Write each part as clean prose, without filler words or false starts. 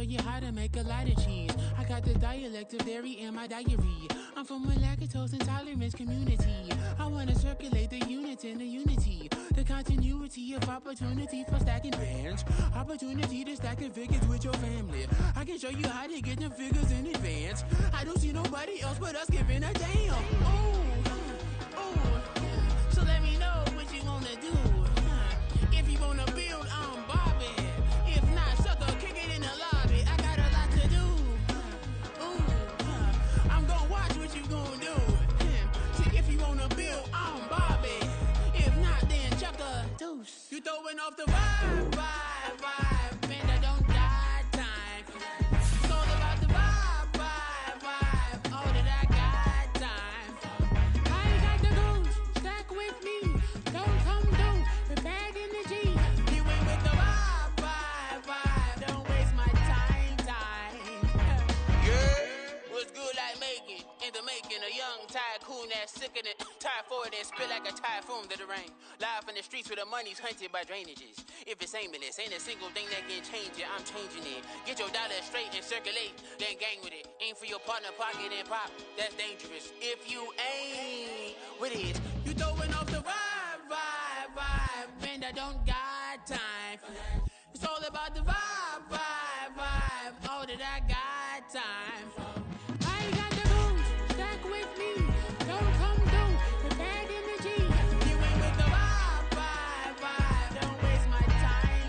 show you how to make a lot of cheese. I got the dialect of dairy in my diary. I'm from a lactose intolerance community. I wanna circulate the units in the unity. The continuity of opportunity for stacking bands. Opportunity to stack the figures with your family. I can show you how to get them figures in advance. I don't see nobody else but us giving a damn. So let me know what you wanna do. If you wanna build, I'm Bobby. If not, sucker, kick it in the lobby. I got a lot to do. I'm gonna watch what you gonna do. See, if you wanna build, I'm Bobby. If not, then chuck a deuce. You throwing off the vibe, man, I don't die time. It's all about the vibe, all that I got time. I ain't got the goose, stack with me. Don't come through with bad energy. You ain't with the vibe, don't waste my time. Yeah, what's good like making? In the making, a young tycoon that's sick of it. Tired for it and spit like a typhoon to the rain. Live in the streets where the money's hunted by drainages. If it's aimless, ain't a single thing that can change it. I'm changing it. Get your dollar straight and circulate, then gang with it. Aim for your partner, pocket and pop. That's dangerous. If you ain't with it, you throwing off the vibe, man, I don't got time. It's all about the vibe, all that I got time. I ain't got the goose, stack with me. Don't come through with bad energy. You ain't with the vibe, don't waste my time.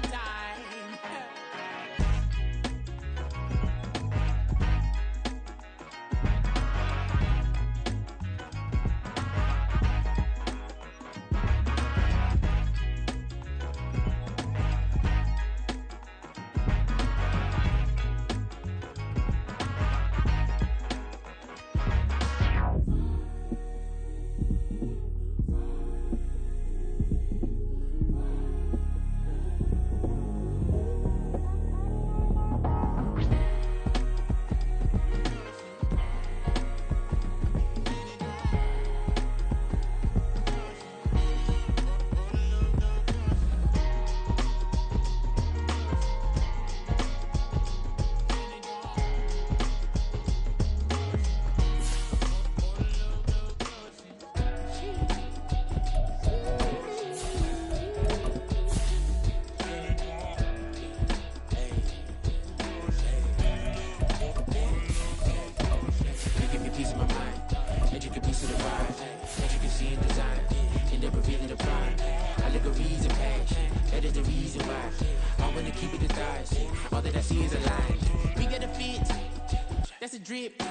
That's a drip.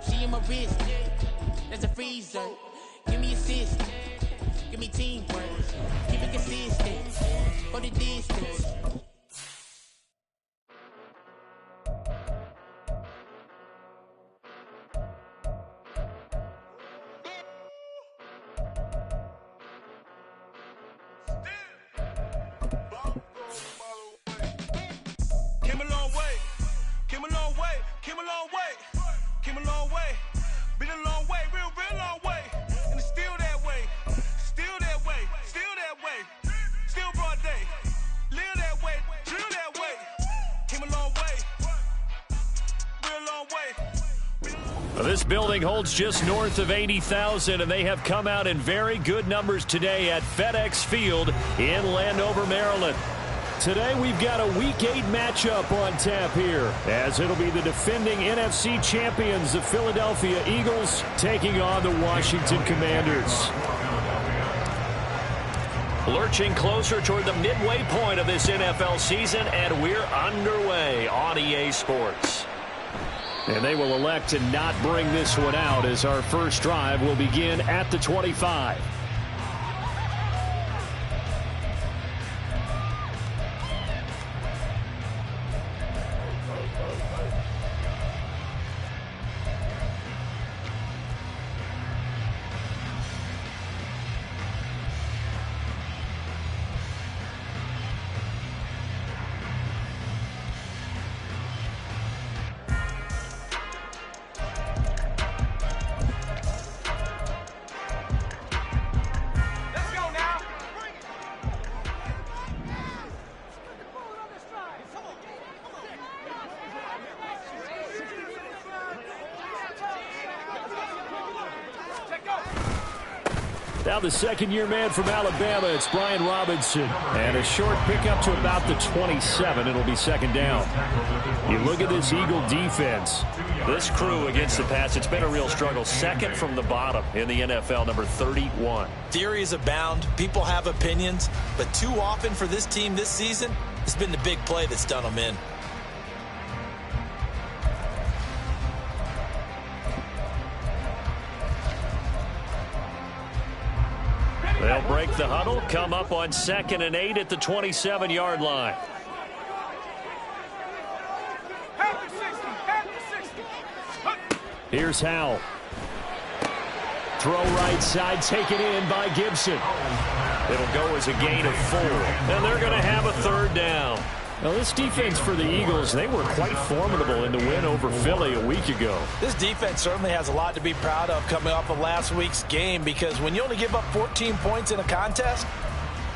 She in my wrist. That's a freezer. Give me assist. Give me teamwork. Keep it consistent. For the distance. This building holds just north of 80,000, and they have come out in very good numbers today at FedEx Field in Landover, Maryland. Today we've got a Week 8 matchup on tap here, as it'll be the defending NFC champions, the Philadelphia Eagles, taking on the Washington Commanders. Lurching closer toward the midway point of this NFL season, and we're underway on EA Sports. And they will elect to not bring this one out, as our first drive will begin at the 25. Now the second-year man from Alabama, it's Brian Robinson. And a short pickup to about the 27. It'll be second down. You look at this Eagle defense. This crew against the pass, it's been a real struggle. Second from the bottom in the NFL, number 31. Theories abound. People have opinions. But too often for this team this season, it's been the big play that's done them in. They'll break the huddle, come up on 2nd and 8 at the 27-yard line. Here's Howell. Throw right side, taken in by Gibson. It'll go as a gain of 4. And they're going to have a third down. Now, this defense for the Eagles, they were quite formidable in the win over Philly a week ago. This defense certainly has a lot to be proud of coming off of last week's game, because when you only give up 14 points in a contest,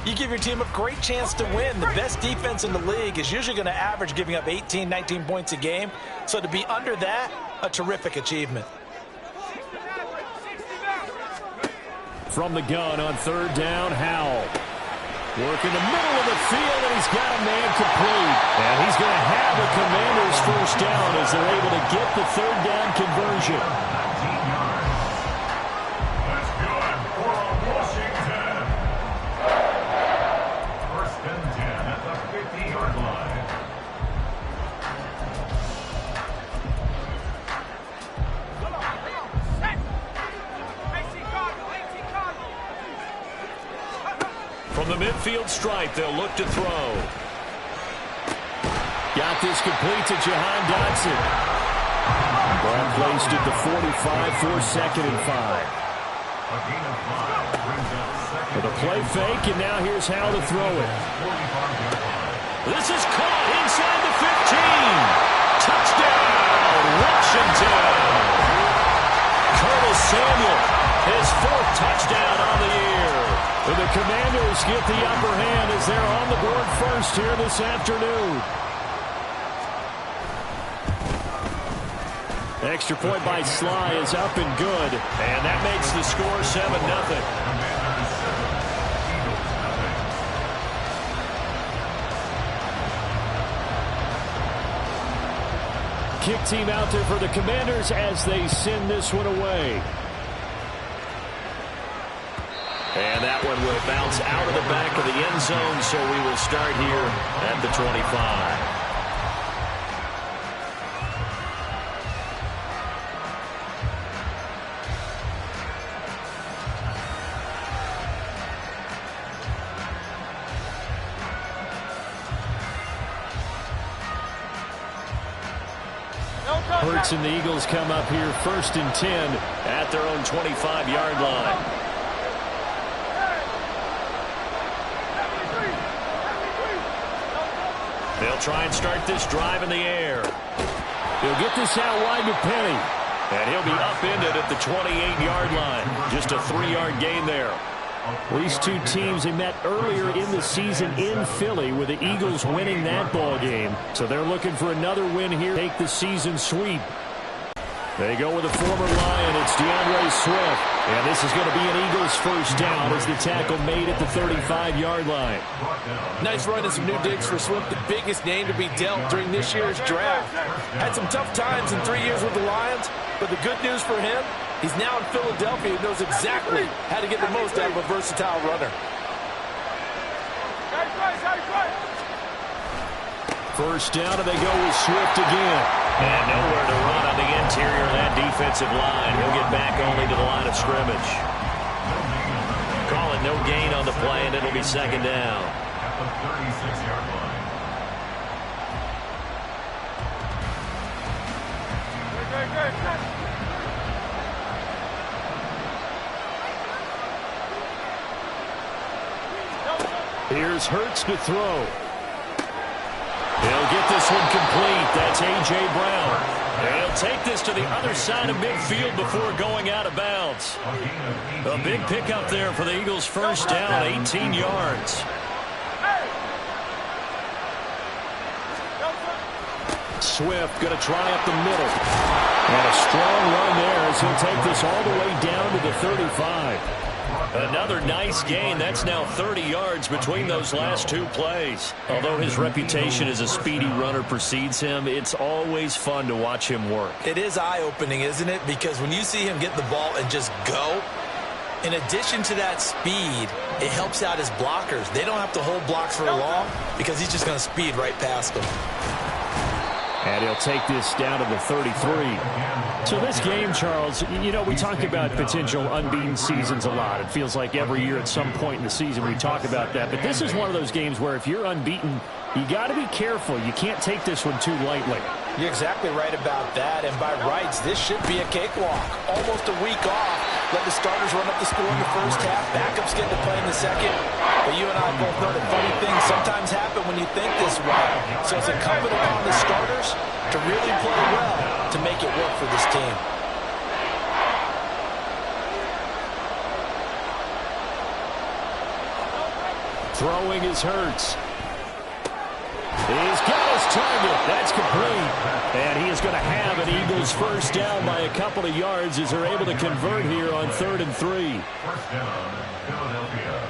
you give your team a great chance to win. The best defense in the league is usually going to average giving up 18, 19 points a game. So to be under that, a terrific achievement. From the gun on third down, Howell. Work in the middle of the field, and he's got a man complete. And he's going to have the Commanders' first down as they're able to get the third down conversion. That's good for Washington. First and 10 at the 50-yard line. From the midfield stripe, they'll look to throw. Got this complete to Jahan Dotson. Ball placed at the 45 for 2nd and 5. With a play fake, and now here's how to throw it. This is caught inside the 15. Touchdown, Washington. Curtis Samuel, his 4th touchdown on the year. And the Commanders get the upper hand as they're on the board first here this afternoon. Extra point by Sly is up and good. And that makes the score 7-0. Kick team out there for the Commanders as they send this one away. And that one will bounce out of the back of the end zone, so we will start here at the 25. Hurts and the Eagles come up here 1st and 10 at their own 25-yard line. They'll try and start this drive in the air. He'll get this out wide to Penny. And he'll be upended at the 28-yard line. Just a 3-yard gain there. These two teams, they met earlier in the season in Philly with the Eagles winning that ball game. So they're looking for another win here. Take the season sweep. They go with a former Lion. It's DeAndre Swift. And this is going to be an Eagles first down as the tackle made at the 35-yard line. Nice run and some new digs for Swift, the biggest name to be dealt during this year's draft. Had some tough times in 3 years with the Lions, but the good news for him, he's now in Philadelphia and knows exactly how to get the most out of a versatile runner. First down, and they go with Swift again. And nowhere to run on the interior of that defensive line. He'll get back only to the line of scrimmage. Call it no gain on the play, and it'll be second down. At the 36-yard line. Here's Hurts to throw. He'll get this one complete. That's A.J. Brown. And he'll take this to the other side of midfield before going out of bounds. A big pickup there for the Eagles' first down, 18 yards. Swift going to try up the middle. And a strong run there as he'll take this all the way down to the 35. Another nice gain. That's now 30 yards between those last two plays. Although his reputation as a speedy runner precedes him, it's always fun to watch him work. It is eye-opening, isn't it? Because when you see him get the ball and just go, in addition to that speed, it helps out his blockers. They don't have to hold blocks for long because he's just going to speed right past them. And he'll take this down to the 33. So this game, Charles, you know, we talk about potential unbeaten seasons a lot. It feels like every year at some point in the season we talk about that. But this is one of those games where if you're unbeaten, you got to be careful. You can't take this one too lightly. You're exactly right about that. And by rights, this should be a cakewalk. Almost a week off. Let the starters run up the score in the first half. Backups get to play in the second. But you and I both know that funny things sometimes happen when you think this way. So it's incumbent upon the starters to really play well to make it work for this team. Throwing is Hurts. He's got his target. That's complete. And he is going to have an Eagles first down by a couple of yards as they're able to convert here on 3rd and 3. First down, Philadelphia.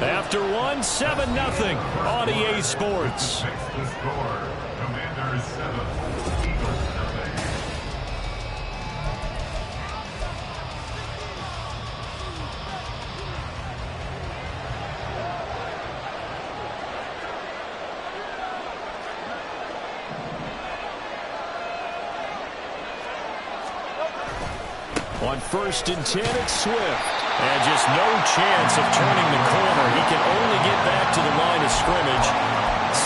After one, 7-0 on EA Sports. Fix the score. Commanders 7, Eagles nothing. On 1st and 10, it's Swift. And just no chance of turning the corner. He can only get back to the line of scrimmage.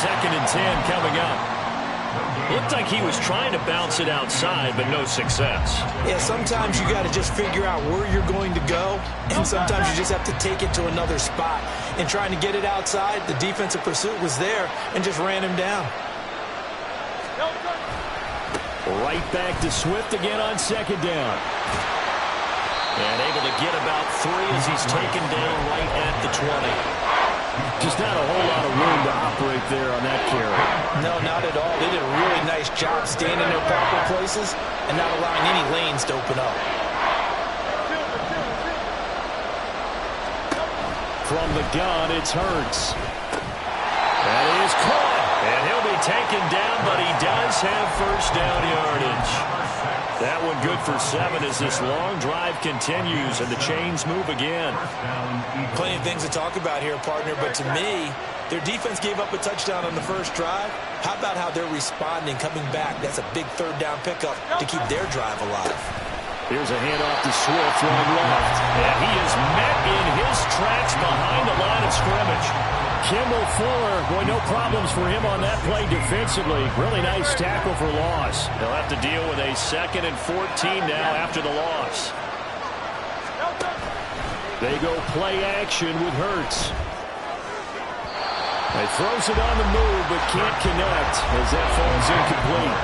2nd and 10 coming up. Looked like he was trying to bounce it outside, but no success. Yeah, sometimes you got to just figure out where you're going to go, and sometimes you just have to take it to another spot. In trying to get it outside, the defensive pursuit was there and just ran him down. Right back to Swift again on 2nd down. And able to get about 3 as he's taken down right at the 20. Just not a whole lot of room to operate there on that carry. No, not at all. They did a really nice job staying in their proper places and not allowing any lanes to open up. From the gun, it's Hurts. That is caught. And he'll be taken down, but he does have first down yardage. That one good for 7 as this long drive continues and the chains move again. Plenty of things to talk about here, partner, but to me, their defense gave up a touchdown on the first drive. How about how they're responding, coming back? That's a big 3rd down pickup to keep their drive alive. Here's a handoff to Swift running left. And he is met in his tracks behind the line of scrimmage. Kimball Fuller, boy, no problems for him on that play defensively. Really nice tackle for loss. They'll have to deal with a 2nd and 14 now after the loss. They go play action with Hurts. He throws it on the move, but can't connect as that falls incomplete.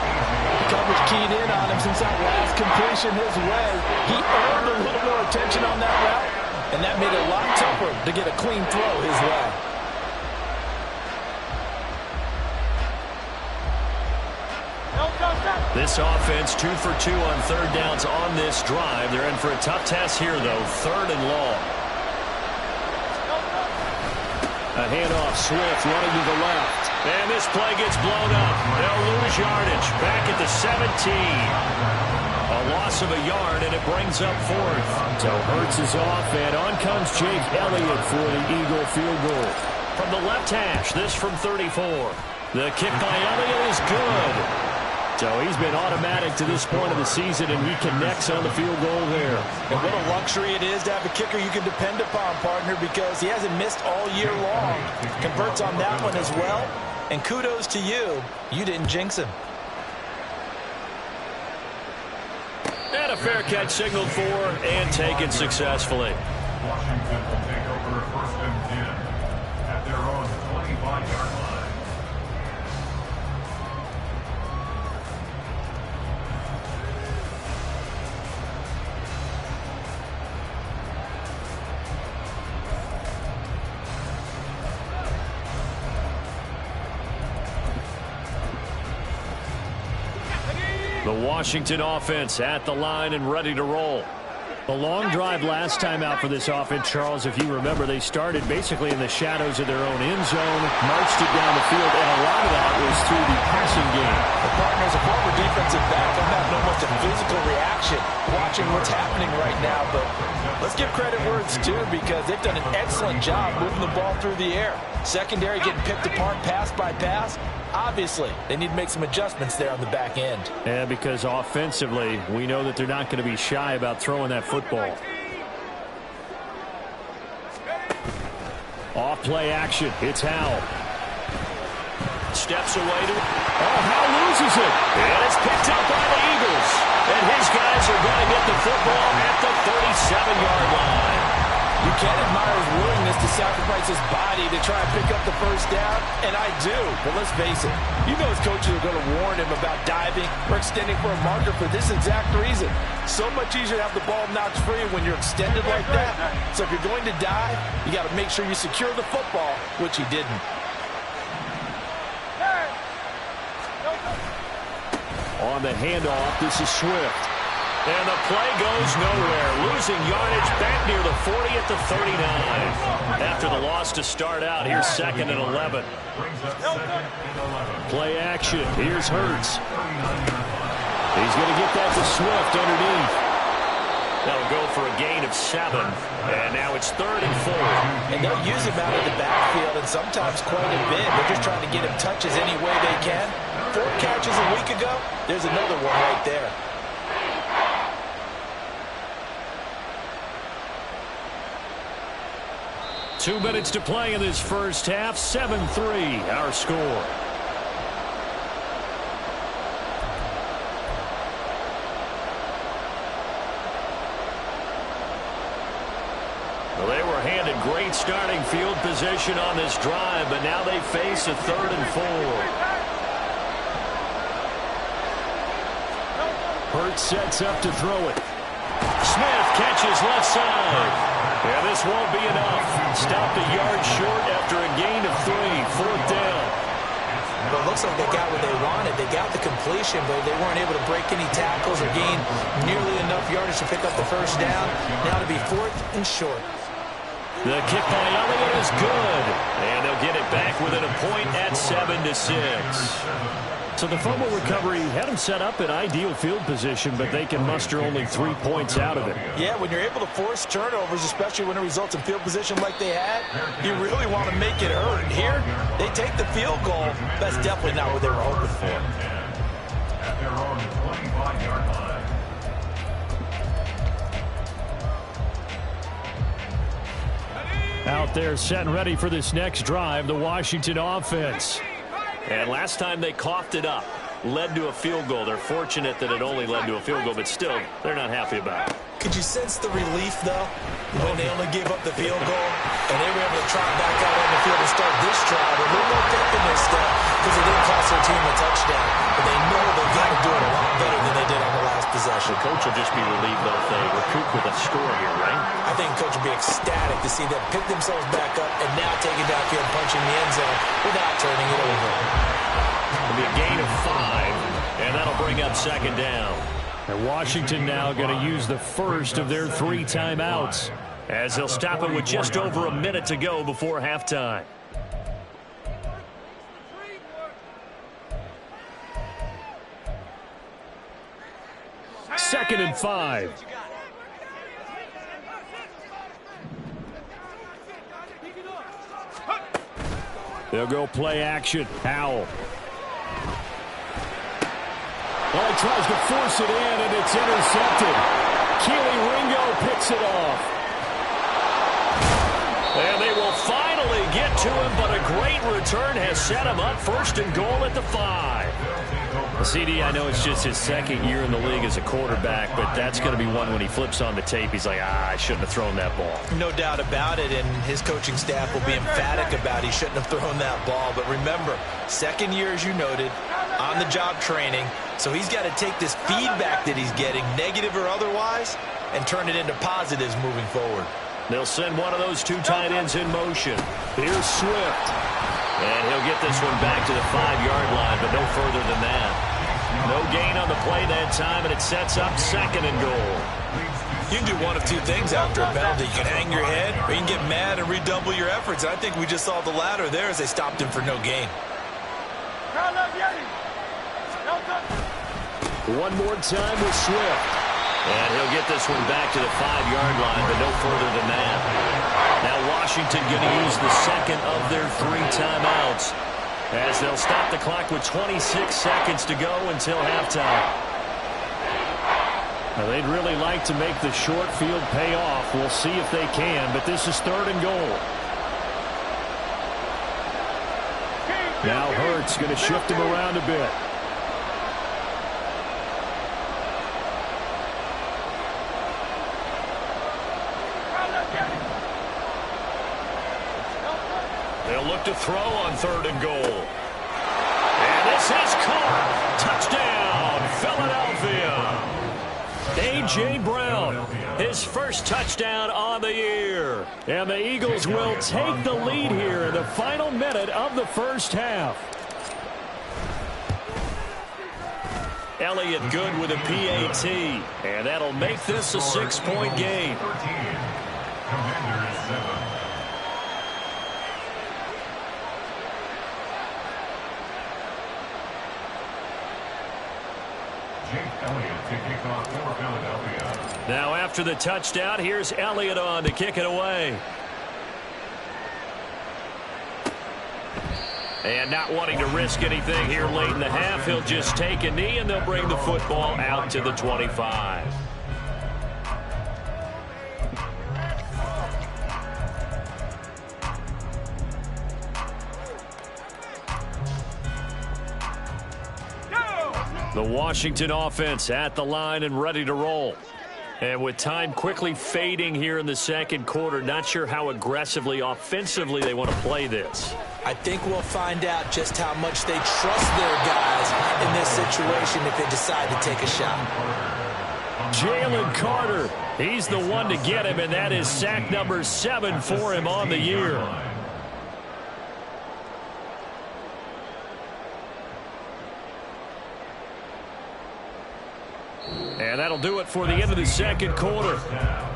The coverage keyed in on him since that last completion his way. He earned a little more attention on that route, and that made it a lot tougher to get a clean throw his way. This offense 2 for 2 on 3rd downs on this drive. They're in for a tough task here, though. 3rd and long. A handoff, Swift running to the left. And this play gets blown up. They'll lose yardage. Back at the 17. A loss of a yard, and it brings up 4th. So Hurts is off, and on comes Jake Elliott for the Eagle field goal. From the left hash, this from 34. The kick by Elliott is good. So he's been automatic to this point of the season, and he connects on the field goal there. And what a luxury it is to have a kicker you can depend upon, partner, because he hasn't missed all year long. Converts on that one as well. And kudos to you. You didn't jinx him. And a fair catch signaled for and taken successfully. Washington will take over 1st and 10 at their own 25-yard line. The Washington offense at the line and ready to roll. The long drive last time out for this offense, Charles, if you remember, they started basically in the shadows of their own end zone, marched it down the field, and a lot of that was through the passing game. The partner is a former defensive back. I'm having almost a physical reaction watching what's happening right now, but let's give credit where it's due because they've done an excellent job moving the ball through the air. Secondary getting picked apart pass by pass. Obviously, they need to make some adjustments there on the back end. Yeah, because offensively, we know that they're not going to be shy about throwing that football. Off play action. It's Howell. Steps away to... Oh, Howell loses it. And it's picked up by the Eagles. And his guys are going to get the football at the 37-yard line. You can't admire his willingness to sacrifice his body to try and pick up the first down, and I do. But let's face it, you know his coaches are going to warn him about diving or extending for a marker for this exact reason. So much easier to have the ball knocked free when you're extended like that. So if you're going to dive, you got to make sure you secure the football, which he didn't. On the handoff, this is Swift. And the play goes nowhere. Losing yardage back near the 40 at the 39. After the loss to start out, here's 2nd and 11. Play action. Here's Hurts. He's going to get that to Swift underneath. That'll go for a gain of 7. And now it's 3rd and 4. And they'll use him out of the backfield and sometimes quite a bit. They're just trying to get him touches any way they can. 4 catches a week ago. There's another one right there. Two minutes to play in this first half. 7-3, our score. Well, they were handed great starting field position on this drive, but now they face a 3rd and 4. Hurts sets up to throw it. Smith catches left side. Yeah, this won't be enough. Stopped a yard short after a gain of 3. 4th down. Well, it looks like they got what they wanted. They got the completion, but they weren't able to break any tackles or gain nearly enough yardage to pick up the first down. Now to be 4th and short. The kick by Elliott is good. And they'll get it back within a point at 7-6. So the fumble recovery had them set up in ideal field position, but they can muster only 3 points out of it. Yeah, when you're able to force turnovers, especially when it results in field position like they had, you really want to make it hurt. Here, they take the field goal. That's definitely not what they were hoping for. At their own 25-yard line. Out there set and ready for this next drive, the Washington offense. And last time they coughed it up, led to a field goal. They're fortunate that it only led to a field goal, but still, they're not happy about it. Could you sense the relief, though, when they only gave up the field goal and they were able to trot back out on the field and start this drive with a little more pep in their step because it didn't cost their team a touchdown, but they know they've got to do it a lot better than they did on the last possession. The coach will just be relieved, though, if they recoup with a score here, right? I think the coach will be ecstatic to see them pick themselves back up and now take it downfield, punching the end zone without turning it over. It'll be a gain of 5, and that'll bring up 2nd down. And Washington now going to use the first of their 3 timeouts, as they'll stop it with just over a minute to go before halftime. Second and 5. They'll go play action. Howell. Well, he tries to force it in, and it's intercepted. Keely Ringo picks it off. And they will finally get to him, but a great return has set him up 1st and goal at the 5. CD, I know it's just his 2nd year in the league as a quarterback, but that's going to be one when he flips on the tape. He's like, I shouldn't have thrown that ball. No doubt about it, and his coaching staff will be emphatic about he shouldn't have thrown that ball. But remember, 2nd year, as you noted, on-the-job training, so he's got to take this feedback that he's getting, negative or otherwise, and turn it into positives moving forward. They'll send one of those 2 tight ends in motion. Here's Swift. And he'll get this one back to the 5-yard line, but no further than that. No gain on the play that time, and it sets up 2nd and goal. You can do one of two things after a penalty. You can hang your head, or you can get mad and redouble your efforts. I think we just saw the latter there as they stopped him for no gain. One more time with Swift. And he'll get this one back to the 5-yard line, but no further than that. Now Washington going to use the 2nd of their 3 timeouts as they'll stop the clock with 26 seconds to go until halftime. Now, they'd really like to make the short field pay off. We'll see if they can, but this is 3rd and goal. Now Hurts going to shift him around a bit. They'll look to throw on 3rd and goal. And this is caught. Touchdown, Philadelphia. A.J. Brown, his first touchdown on the year. And the Eagles will take the lead here in the final minute of the first half. Elliott good with a PAT. And that'll make this a 6-point game. Commanders 7. Jake Elliott to kick off for Philadelphia. Now after the touchdown, here's Elliott on to kick it away. And not wanting to risk anything here late in the half, he'll just take a knee and they'll bring the football out to the 25. The Washington offense at the line and ready to roll. And with time quickly fading here in the 2nd quarter, not sure how aggressively, offensively they want to play this. I think we'll find out just how much they trust their guys in this situation if they decide to take a shot. Jalen Carter, he's the one to get him, and that is sack number 7 for him on the year. And that'll do it for the end of the 2nd quarter.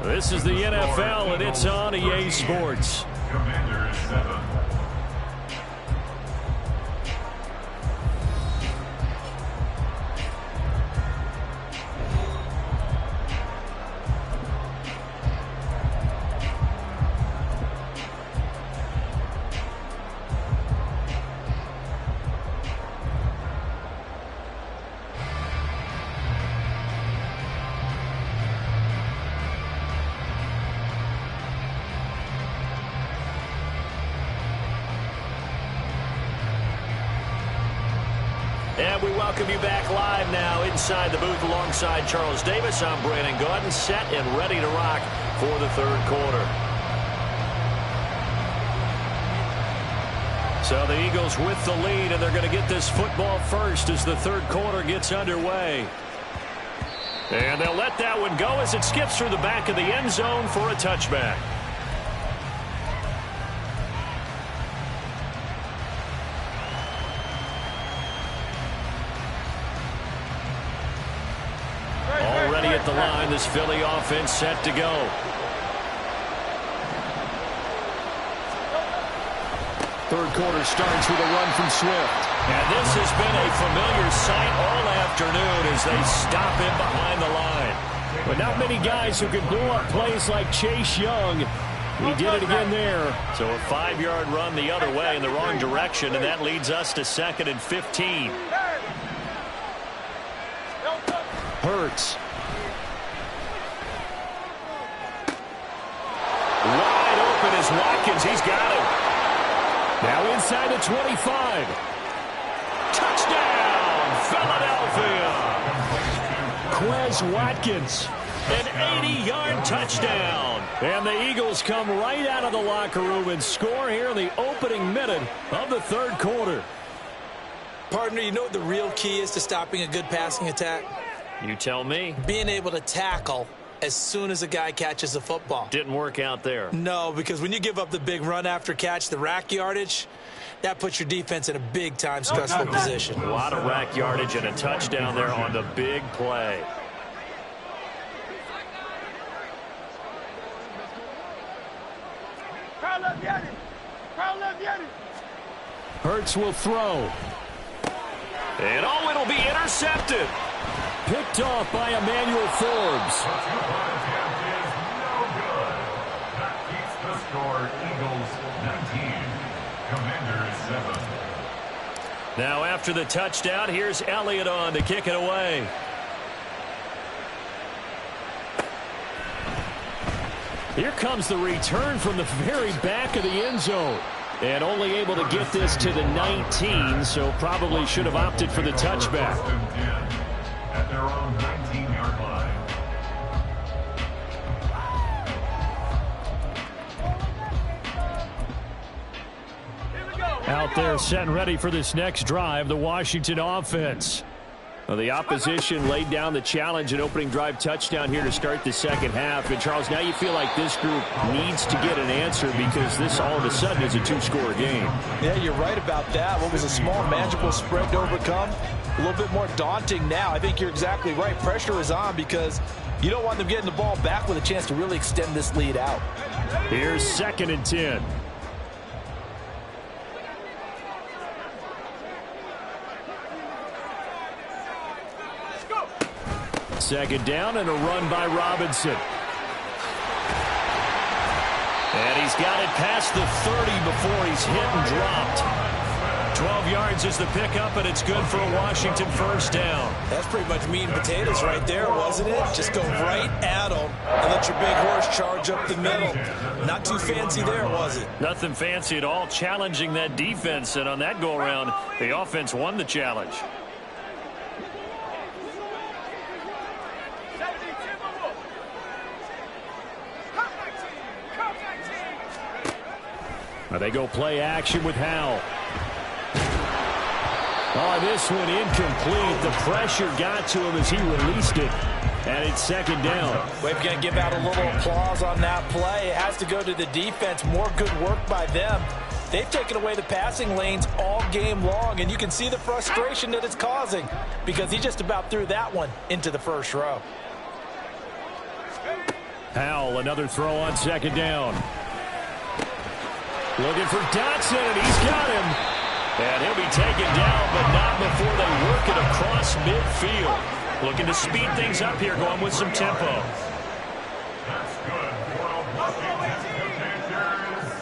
This is the NFL, and it's on EA Sports. Commanders 7. And we welcome you back live now inside the booth alongside Charles Davis. I'm Brandon Gaudin, set and ready to rock for the 3rd quarter. So the Eagles with the lead, and they're going to get this football first as the 3rd quarter gets underway. And they'll let that one go as it skips through the back of the end zone for a touchback. Already at the line, this Philly offense set to go. Third quarter starts with a run from Swift. And this has been a familiar sight all afternoon as they stop him behind the line. But not many guys who can blow up plays like Chase Young. He did it again there. So a 5-yard run the other way in the wrong direction, and that leads us to 2nd and 15. Hurts. Wide open is Watkins. He's got him. Now inside the 25. Touchdown, Philadelphia. Quez Watkins. An 80-yard touchdown. And the Eagles come right out of the locker room and score here in the opening minute of the 3rd quarter. Partner, you know what the real key is to stopping a good passing attack? You tell me. Being able to tackle as soon as a guy catches the football. Didn't work out there. No, because when you give up the big run after catch, the rack yardage, that puts your defense in a big-time stressful position. A lot of rack yardage and a touchdown there on the big play. Hurts will throw. And oh, it'll be intercepted. Picked off by Emmanuel Forbes. That keeps the score. Eagles 19, Commanders 7. Now after the touchdown, here's Elliott on to kick it away. Here comes the return from the very back of the end zone. And only able to get this to the 19, so probably should have opted for the touchback. First and 10 at their own 19-yard line. Out there set and ready for this next drive, the Washington offense. Well, the opposition laid down the challenge and opening drive touchdown here to start the second half. And, Charles, now you feel like this group needs to get an answer because this all of a sudden is a two-score game. Yeah, you're right about that. What was a small, manageable spread to overcome, a little bit more daunting now. I think you're exactly right. Pressure is on because you don't want them getting the ball back with a chance to really extend this lead out. Here's 2nd and 10. Second down and a run by Robinson. And he's got it past the 30 before he's hit and dropped. 12 yards is the pickup, and it's good for a Washington first down. That's pretty much meat and potatoes right there, wasn't it? Just go right at them and let your big horse charge up the middle. Not too fancy there, was it? Nothing fancy at all, challenging that defense, and on that go-around, the offense won the challenge. Now they go play action with Howell. Oh, this one incomplete. The pressure got to him as he released it. And it's second down. We're going to give out a little applause on that play. It has to go to the defense. More good work by them. They've taken away the passing lanes all game long, and you can see the frustration that it's causing because he just about threw that one into the first row. Howell, another throw on second down. Looking for Dotson, and he's got him. And he'll be taken down, but not before they work it across midfield. Looking to speed things up here, going with some tempo. That's good for a Washington Commanders.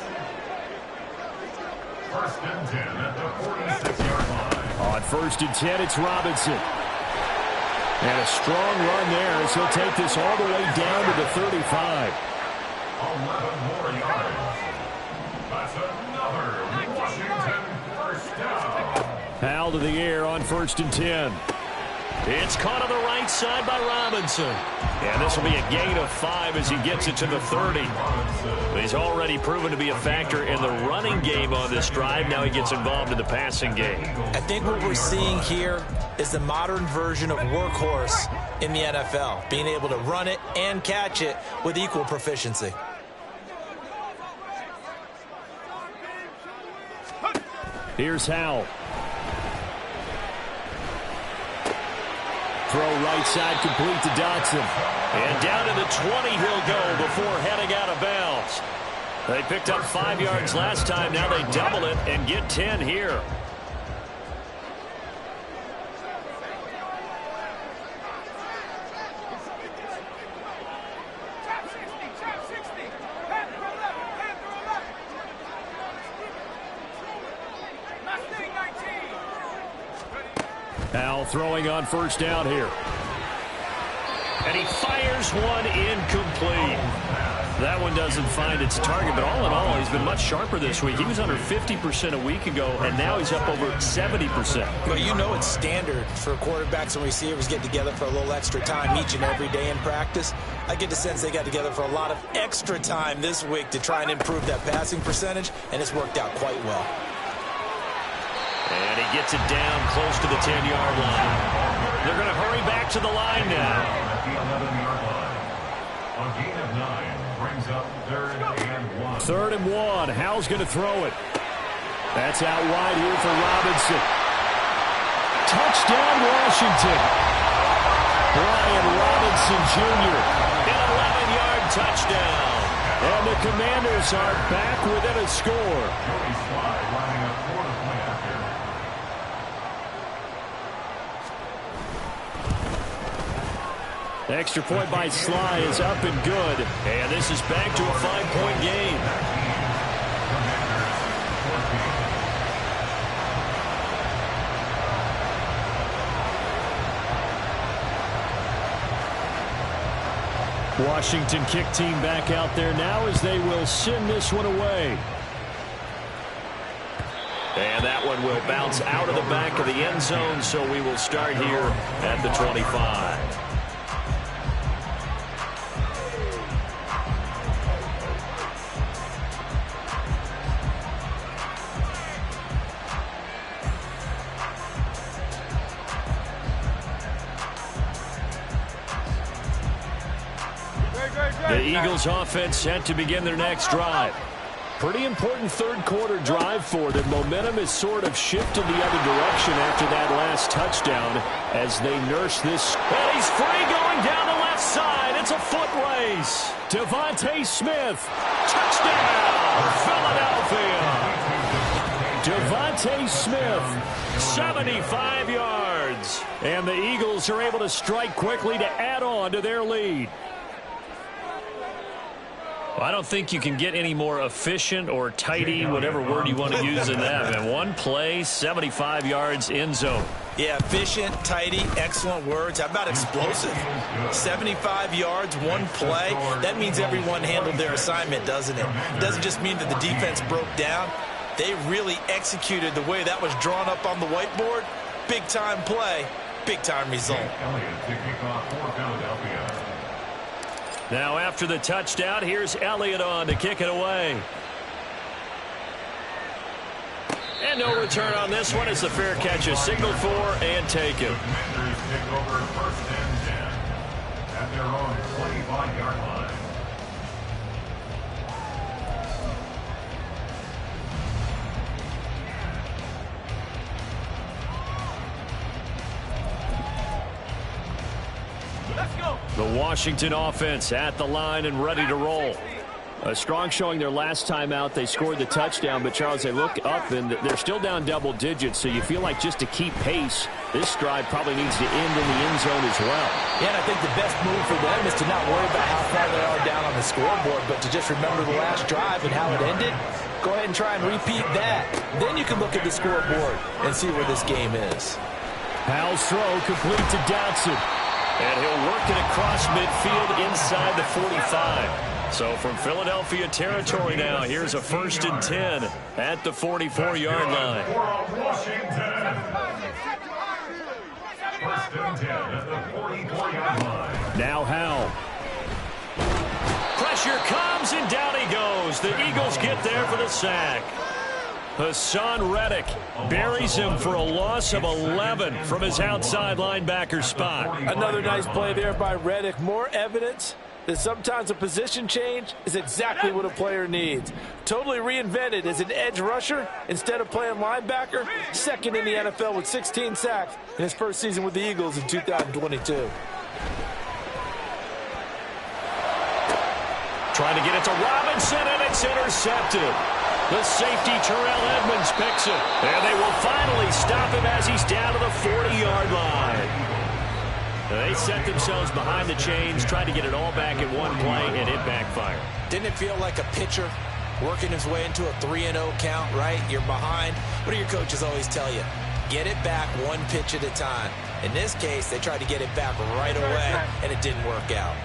First and 10 at the 46-yard line. On 1st and 10, it's Robinson. And a strong run there as he'll take this all the way down to the 35. 11 more yards. That's another Washington first down. Howell to the air on 1st and 10. It's caught on the right side by Robinson. And this will be a gain of 5 as he gets it to the 30. He's already proven to be a factor in the running game on this drive. Now he gets involved in the passing game. I think what we're seeing here is the modern version of workhorse in the NFL, being able to run it and catch it with equal proficiency. Here's Howell. Throw right side complete to Dotson. And down to the 20 he'll go before heading out of bounds. They picked up 5 yards last time. Now they double it and get 10 here. Howell throwing on 1st down here. And he fires one incomplete. That one doesn't find its target, but all in all, he's been much sharper this week. He was under 50% a week ago, and now he's up over 70%. Well, you know it's standard for quarterbacks and receivers get together for a little extra time each and every day in practice. I get the sense they got together for a lot of extra time this week to try and improve that passing percentage, and it's worked out quite well. And he gets it down close to the 10-yard line. They're going to hurry back to the line now. At the 11-yard line. A gain of 9 brings up 3rd and 1. 3rd and 1. Howell's going to throw it. That's out wide here for Robinson. Touchdown, Washington. Brian Robinson Jr. An 11-yard touchdown. And the Commanders are back within a score. Extra point by Sly is up and good. And this is back to a 5-point game. Washington kick team back out there now as they will send this one away. And that one will bounce out of the back of the end zone, so we will start here at the 25. The Eagles offense set to begin their next drive. Pretty important third-quarter drive for them. Momentum has sort of shifted the other direction after that last touchdown as they nurse this. And he's free going down the left side. It's a foot race. Devontae Smith. Touchdown, Philadelphia. Devontae Smith, 75 yards. And the Eagles are able to strike quickly to add on to their lead. I don't think you can get any more efficient or tidy, whatever word you want to use in that. And one play, 75 yards, end zone. Yeah, efficient, tidy, excellent words. How about explosive? 75 yards, one play. That means everyone handled their assignment, doesn't it? It doesn't just mean that the defense broke down. They really executed the way that was drawn up on the whiteboard. Big-time play, big-time result. Now after the touchdown, here's Elliott on to kick it away. And no return on this one. It's a fair catch is signaled for and taken. Commanders take over first and 10 at their own 25-yard line. The Washington offense at the line and ready to roll. A strong showing their last time out. They scored the touchdown, but Charles, they look up and they're still down double digits, so you feel like just to keep pace, this drive probably needs to end in the end zone as well. Yeah, and I think the best move for them is to not worry about how far they are down on the scoreboard, but to just remember the last drive and how it ended. Go ahead and try and repeat that. Then you can look at the scoreboard and see where this game is. Powell's throw complete to Dotson. And he'll work it across midfield inside the 45. So from Philadelphia territory now, here's a 1st and 10 at the 44-yard line. First and 10 at the 44-yard line. Now Howell. Pressure comes and down he goes. The Eagles get there for the sack. Hassan Reddick buries him for a loss of 11 from his outside linebacker spot. Another nice play there by Reddick. More evidence that sometimes a position change is exactly what a player needs. Totally reinvented as an edge rusher instead of playing linebacker. Second in the NFL with 16 sacks in his first season with the Eagles in 2022. Trying to get it to Robinson, and it's intercepted. The safety, Terrell Edmonds, picks it. And they will finally stop him as he's down to the 40-yard line. They set themselves behind the chains, tried to get it all back in one play, and it backfired. Didn't it feel like a pitcher working his way into a 3-0 count, right? You're behind. What do your coaches always tell you? Get it back one pitch at a time. In this case, they tried to get it back right away, and it didn't work out.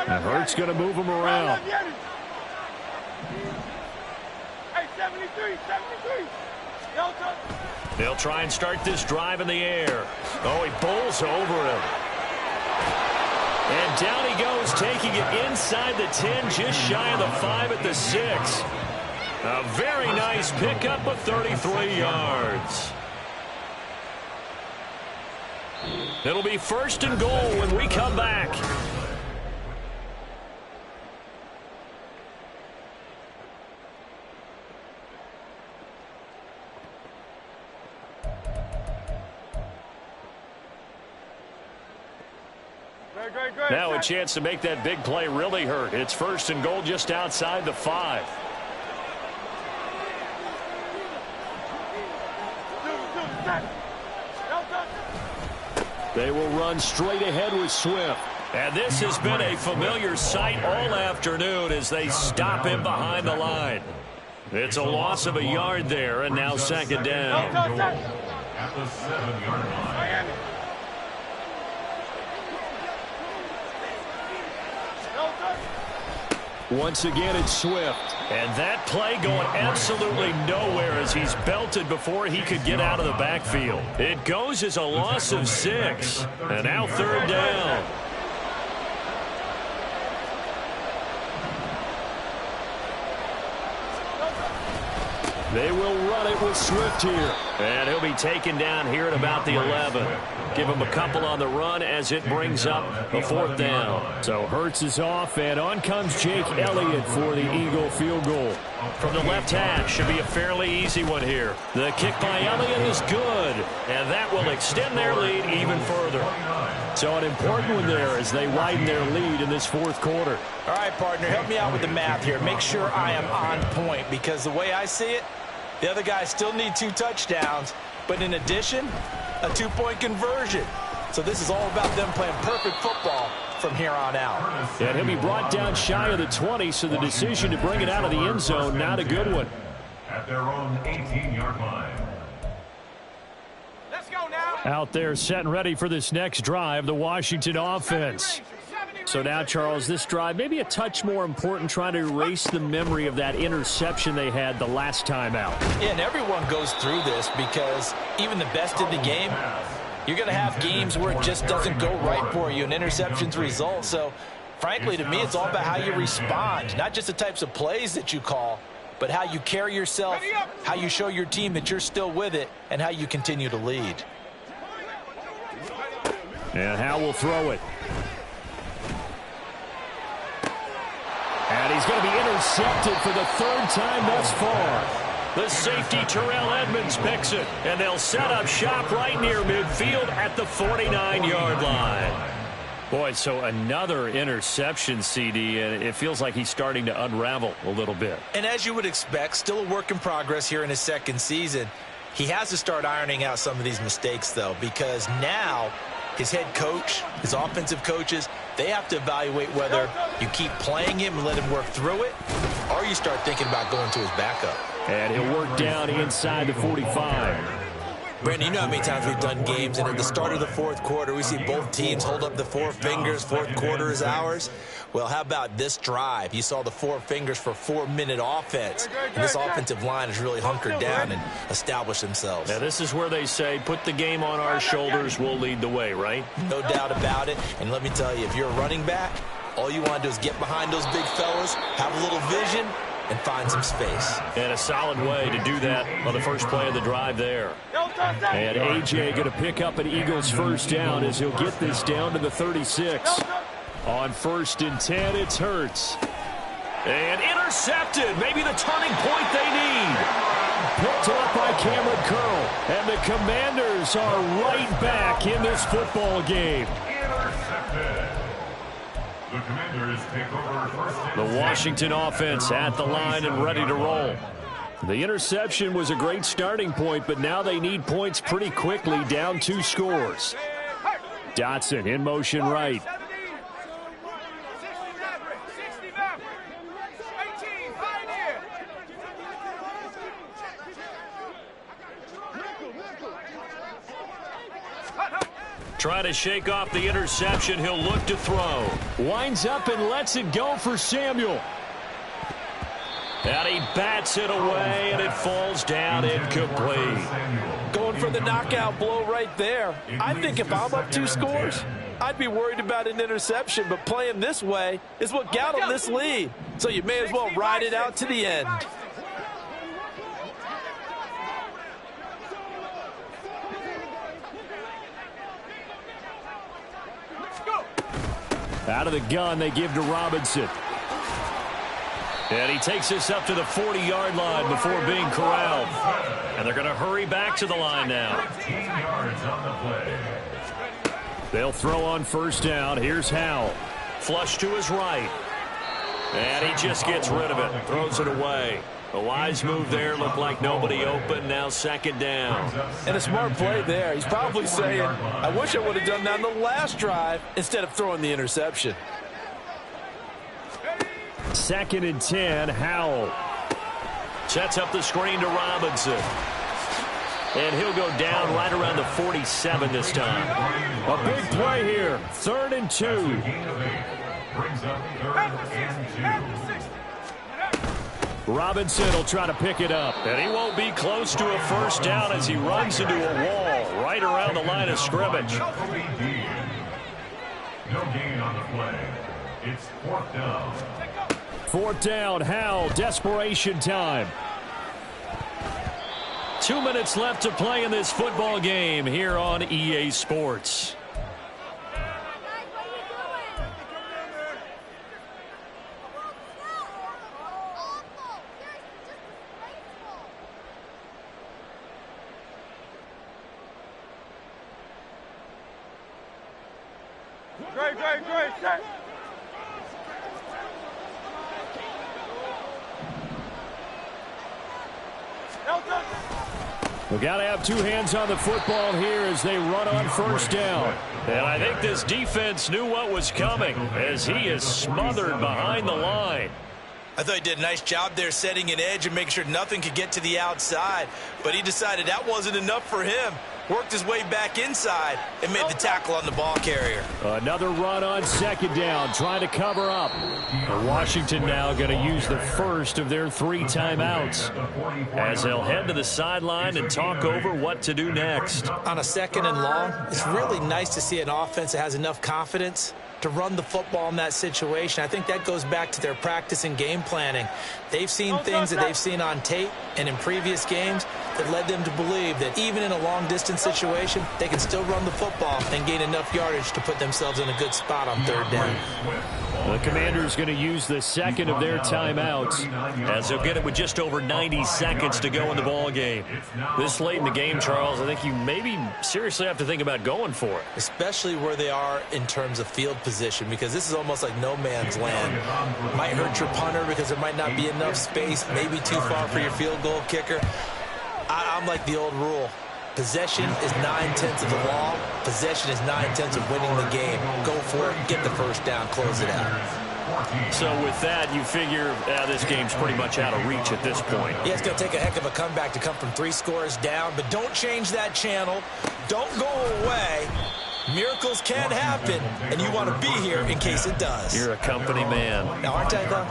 And Hurts going to move him around. They'll try and start this drive in the air. Oh, he bowls over him. And down he goes, taking it inside the 10, just shy of the 5 at the 6. A very nice pickup of 33 yards. It'll be 1st and goal when we come back. Now a chance to make that big play really hurt. It's 1st and goal just outside the 5. They will run straight ahead with Swift. And this has been a familiar sight all afternoon as they stop him behind the line. It's a loss of a yard there, and now 2nd down. At the 7-yard line. Once again, it's Swift. And that play going absolutely nowhere as he's belted before he could get out of the backfield. It goes as a loss of 6. And now 3rd down. They will run it with Swift here. And he'll be taken down here at about the 11. Give him a couple on the run as it brings up a 4th down. So Hurts is off, and on comes Jake Elliott for the Eagle field goal. From the left hash, should be a fairly easy one here. The kick by Elliott is good, and that will extend their lead even further. So an important one there as they widen their lead in this 4th quarter. All right, partner, help me out with the math here. Make sure I am on point, because the way I see it, the other guys still need 2 touchdowns, but in addition, a 2-point conversion. So this is all about them playing perfect football from here on out. And he'll be brought down shy of the 20, so the decision to bring it out of the end zone, not a good one. At their own 18-yard line. Let's go now. Out there set and ready for this next drive, the Washington offense. So now, Charles, this drive maybe a touch more important, trying to erase the memory of that interception they had the last time out. Yeah, and everyone goes through this because even the best in the game, you're going to have games where it just doesn't go right for you, and interceptions result. So, frankly, to me, it's all about how you respond, not just the types of plays that you call, but how you carry yourself, how you show your team that you're still with it, and how you continue to lead. And Howe will throw it. And he's going to be intercepted for the 3rd time thus far. The safety, Terrell Edmonds, picks it. And they'll set up shop right near midfield at the 49-yard line. Boy, so another interception, CD, and it feels like he's starting to unravel a little bit. And as you would expect, still a work in progress here in his 2nd season. He has to start ironing out some of these mistakes, though, because now his head coach, his offensive coaches, they have to evaluate whether you keep playing him and let him work through it, or you start thinking about going to his backup. And he'll work down inside the 45. Brandon, you know how many times we've done games, and at the start of the 4th quarter, we see both teams hold up the 4 fingers, 4th quarter is ours. Well, how about this drive? You saw the 4 fingers for 4-minute offense. And this offensive line has really hunkered down and established themselves. Now, this is where they say, put the game on our shoulders, we'll lead the way, right? No doubt about it. And let me tell you, if you're a running back, all you want to do is get behind those big fellas, have a little vision, and find some space. And a solid way to do that on the first play of the drive there. And A.J. going to pick up an Eagles 1st down as he'll get this down to the 36. On 1st and 10, it's Hurts. And intercepted. Maybe the turning point they need. Picked up by Cameron Curl. And the Commanders are right back in this football game. Intercepted. The Commanders take over 1st and 10. The Washington offense at the line and ready to roll. The interception was a great starting point, but now they need points pretty quickly, down 2 scores. Dotson in motion right. Trying to shake off the interception. He'll look to throw. Winds up and lets it go for Samuel. And he bats it away, and it falls down incomplete. Going for the knockout blow right there. I think if I'm up 2 scores, I'd be worried about an interception, but playing this way is what got him this lead. So you may as well ride it out to the end. Out of the gun, they give to Robinson. And he takes this up to the 40-yard line before being corralled. And they're going to hurry back to the line now. 15 yards on the play. They'll throw on first down. Here's Howell. Flush to his right. And he just gets rid of it. Throws it away. A wise move there. Looked like nobody open. Now second down. And a smart play there. He's probably saying, I wish I would have done that on the last drive instead of throwing the interception. 2nd and 10, Howell. Sets up the screen to Robinson. And he'll go down right around the 47 this time. A big play here. 3rd and 2. Brings up 3rd and 2. Robinson will try to pick it up. And he won't be close to a first down as he runs into a wall right around the line of scrimmage. No gain on the play. It's 4th down. 4th down, Howell, desperation time. 2 minutes left to play in this football game here on EA Sports. Great, set. We've got to have 2 hands on the football here as they run on first down. And I think this defense knew what was coming as he is smothered behind the line. I thought he did a nice job there setting an edge and making sure nothing could get to the outside. But he decided that wasn't enough for him. Worked his way back inside and made the tackle on the ball carrier. Another run on 2nd down, trying to cover up. And Washington now going to use the first of their 3 timeouts as they'll head to the sideline and talk over what to do next. On a 2nd and long, it's really nice to see an offense that has enough confidence to run the football in that situation. I think that goes back to their practice and game planning. They've seen things that they've seen on tape and in previous games that led them to believe that even in a long-distance situation, they can still run the football and gain enough yardage to put themselves in a good spot on 3rd down. The Commanders going to use the 2nd of their timeouts as they'll get it with just over 90 seconds to go in the ball game. This late in the game, Charles, I think you maybe seriously have to think about going for it. Especially where they are in terms of field position, because this is almost like no man's land. Might hurt your punter because there might not be enough space, maybe too far for your field goal kicker. I'm like the old rule. Possession is 9/10 of the law. Possession is 9/10 of winning the game. Go for it, get the first down, close it out. So with that, you figure this game's pretty much out of reach at this point. Yeah, it's going to take a heck of a comeback to come from 3 scores down, but don't change that channel. Don't go away. Miracles can happen, and you want to be here in case it does. You're a company man. Now, aren't I, though?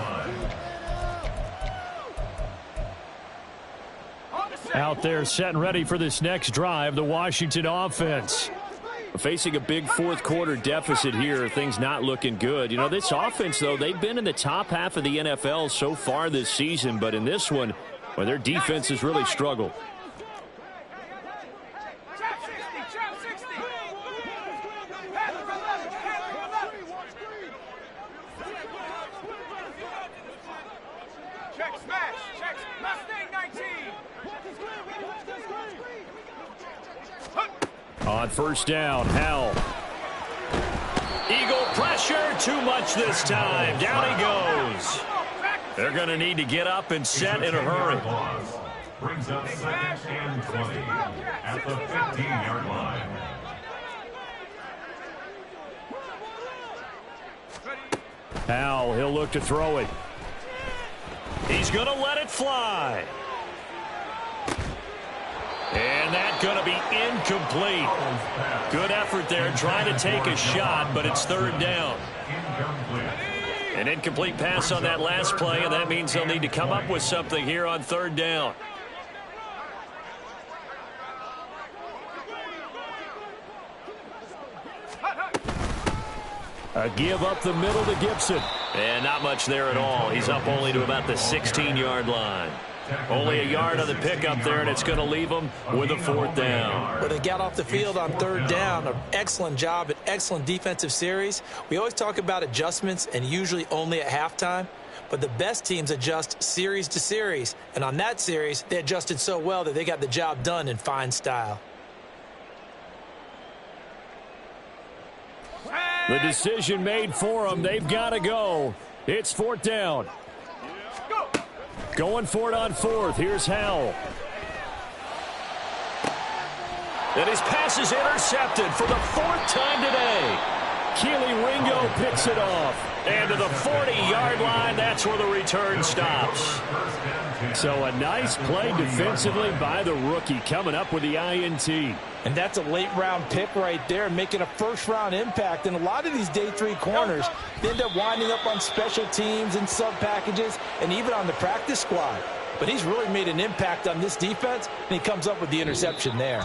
out there set and ready for this next drive, the Washington offense. Facing a big fourth quarter deficit here, things not looking good. You know, this offense, though, they've been in the top half of the NFL so far this season, but in this one, well, their defense has really struggled. On first down, Howell. Eagle pressure, too much this time. Down he goes. They're going to need to get up and set in a hurry. Brings up 2nd and 20 at the 15-yard line. Howell, he'll look to throw it. He's going to let it fly. And that's going to be incomplete. Good effort there trying to take a shot, but it's third down. An incomplete pass on that last play, and that means they'll need to come up with something here on third down. A give up the middle to Gibson. And not much there at all. He's up only to about the 16-yard line. Only a yard on the pickup there, and it's going to leave them with a 4th down. Well, they got off the field on 3rd down. An excellent job, an excellent defensive series. We always talk about adjustments, and usually only at halftime. But the best teams adjust series to series. And on that series, they adjusted so well that they got the job done in fine style. The decision made for them. They've got to go. It's 4th down. Going for it on 4th. Here's Howell. And his pass is intercepted for the 4th time today. Keely Ringo picks it off. And to the 40-yard line, that's where the return stops. So a nice play defensively by the rookie, coming up with the INT. And that's a late-round pick right there, making a first-round impact. And a lot of these day 3 corners, they end up winding up on special teams and sub-packages and even on the practice squad. But he's really made an impact on this defense, and he comes up with the interception there.